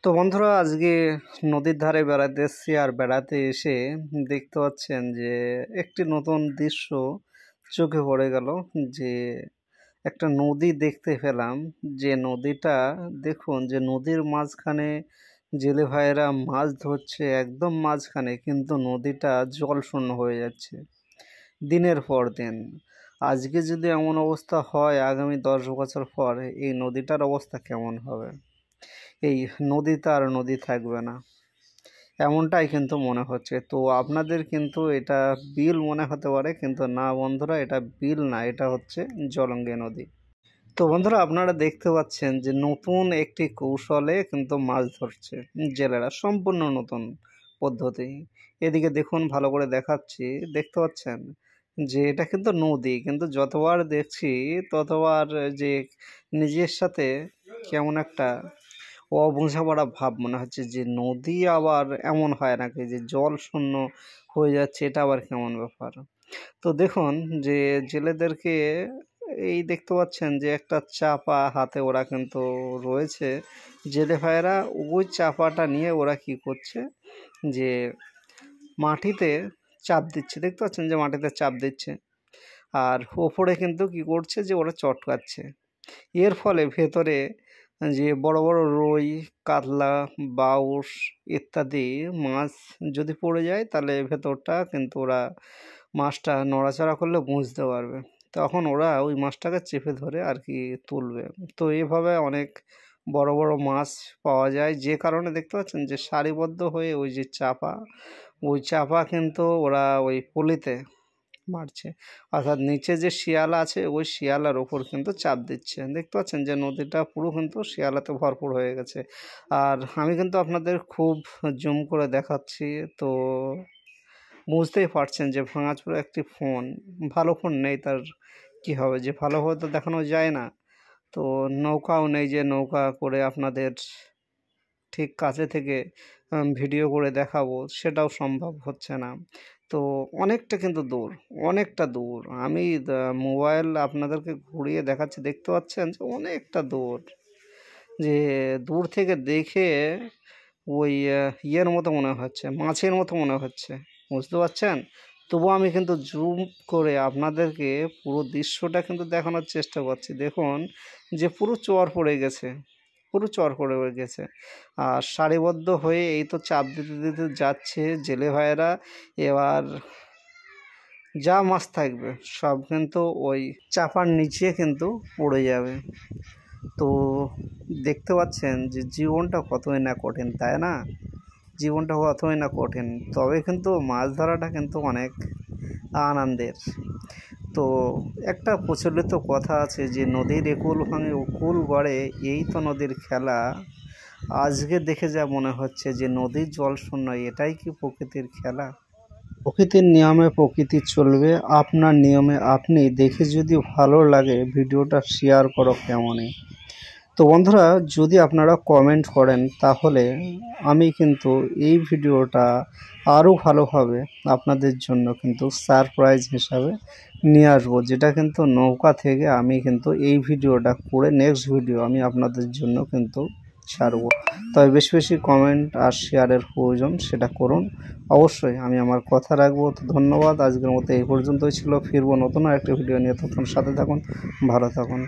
তো বন্ধুরা আজকে নদীর ধারে বেড়াতে এসেছি আর বেড়াতে এসে দেখতে পাচ্ছেন যে একটি নতুন দৃশ্য চোখে পড়ে গেল যে একটা নদী দেখতে পেলাম যে নদীটা দেখুন যে নদীর মাঝখানে জেলে ভাইয়েরা মাছ ধরছে একদম মাঝখানে, কিন্তু নদীটা জল শূন্য হয়ে যাচ্ছে দিনের পর দিন। আজকে যদি এমন অবস্থা হয় আগামী 10 বছর পর এই নদীটার অবস্থা কেমন হবে? এই নদীতে আর নদী থাকবে না, এমনটাই কিন্তু মনে হচ্ছে। তো আপনাদের কিন্তু এটা বিল মনে হতে পারে, কিন্তু না বন্ধুরা, এটা বিল না, এটা হচ্ছে জলঙ্গি নদী। তো বন্ধুরা আপনারা দেখতে পাচ্ছেন যে নতুন একটি কৌশলে কিন্তু মাছ ধরছে জেলেরা, সম্পূর্ণ নতুন পদ্ধতি। এদিকে দেখুন, ভালো করে দেখাচ্ছি, দেখতে পাচ্ছেন যে এটা কিন্তু নদী, কিন্তু যতবার দেখছি ততবার যে নিজের সাথে কেমন একটা অবোঝাপড়া ভাব মনে হচ্ছে যে নদী আবার এমন হয় নাকি যে জল শূন্য হয়ে যাচ্ছে, এটা আবার কেমন ব্যাপার। তো দেখুন যে জেলেদেরকে এই দেখতে পাচ্ছেন যে একটা চাপা হাতে ওরা কিন্তু রয়েছে জেলে ভাইয়েরা, ওই চাপাটা নিয়ে ওরা কি করছে যে মাটিতে চাপ দিচ্ছে, দেখতে পাচ্ছেন যে মাটিতে চাপ দিচ্ছে, আর ওপরে কিন্তু কি করছে যে ওরা চটকাচ্ছে। এর ফলে ভেতরে যে বড় বড় রুই, কাতলা, বাউস ইত্যাদি মাছ যদি পড়ে যায় তাহলে ভেতরটা কিন্তু ওরা মাছটা নড়াচড়া করলে বুঝতে পারবে, তখন ওরা ওই মাছটাকে চেপে ধরে আর কি তুলবে। তো এভাবে অনেক বড় বড় মাছ পাওয়া যায়, যে কারণে দেখতে পাচ্ছেন যে সারিবদ্ধ হয়ে ওই যে চাপা, ওই চাপা কিন্তু ওরা ওই পলিতে মারছে, অর্থাৎ নিচে যে শিয়ালা আছে ওই শিয়ালার ওপর কিন্তু চাপ দিচ্ছে। দেখতে পাচ্ছেন যে নদীটা পুরো কিন্তু শিয়ালাতে ভরপুর হয়ে গেছে। আর আমি কিন্তু আপনাদের খুব জুম করে দেখাচ্ছি, তো বুঝতেই পারছেন যে ভাঙাচোরা একটি ফোন, ভালো ফোন নেই, তার কি হবে, যে ভালোভাবে তো দেখানো যায় না। তো নৌকাও নেই যে নৌকা করে আপনাদের ঠিক কাছে থেকে ভিডিও করে দেখাবো, সেটাও সম্ভব হচ্ছে না। তো অনেকটা কিন্তু দূর, অনেকটা দূর। আমি মোবাইল আপনাদেরকে ঘুরিয়ে দেখাচ্ছি, দেখতে পাচ্ছেন যে অনেকটা দূর, যে দূর থেকে দেখে ওই ইয়ের মতো মনে হচ্ছে, মাছের মতো মনে হচ্ছে, বুঝতে পারছেন। তবু আমি কিন্তু জুম করে আপনাদেরকে পুরো দৃশ্যটা কিন্তু দেখানোর চেষ্টা করছি। দেখুন যে পুরো চর পড়ে গেছে, পুরো চর পড়ে গেছে, আর সারিবদ্ধ হয়ে এই তো চাপ দিতে দিতে যাচ্ছে জেলে ভাইয়েরা। এবার যা মাছ থাকবে সব কিন্তু ওই চাপার নিচে কিন্তু পড়ে যাবে। তো দেখতে পাচ্ছেন যে জীবনটা কতই না কঠিন, তাই না? জীবনটা কতই না কঠিন, তবে কিন্তু মাছ ধরাটা কিন্তু অনেক আনন্দের। তো একটা প্রচলিত কথা আছে যে নদীর একুল ভাঙে উকুল গড়ে, এই তো নদীর খেলা। আজকে দেখে যা মনে হচ্ছে যে নদীর জল শূন্য, এটাই কি প্রকৃতির খেলা? প্রকৃতির নিয়মে প্রকৃতি চলবে, আপনার নিয়মে আপনি। দেখে যদি ভালো লাগে ভিডিওটা শেয়ার করো কেমনই। তো বন্ধুরা যদি আপনারা কমেন্ট করেন তাহলে আমি কিন্তু এই ভিডিওটা আরও ভালোভাবে আপনাদের জন্য কিন্তু সারপ্রাইজ হিসাবে নিয়ে আসবো, যেটা কিন্তু নৌকা থেকে আমি কিন্তু এই ভিডিওটা করে নেক্সট ভিডিও আমি আপনাদের জন্য কিন্তু ছাড়বো। তবে বেশি বেশি কমেন্ট আর শেয়ারের প্রয়োজন, সেটা করুন অবশ্যই, আমি আমার কথা রাখবো। তো ধন্যবাদ, আজকের মতো এই পর্যন্তই ছিল। ফিরবো নতুন আরেকটি ভিডিও নিয়ে, তখন সাথে থাকুন, ভালো থাকুন।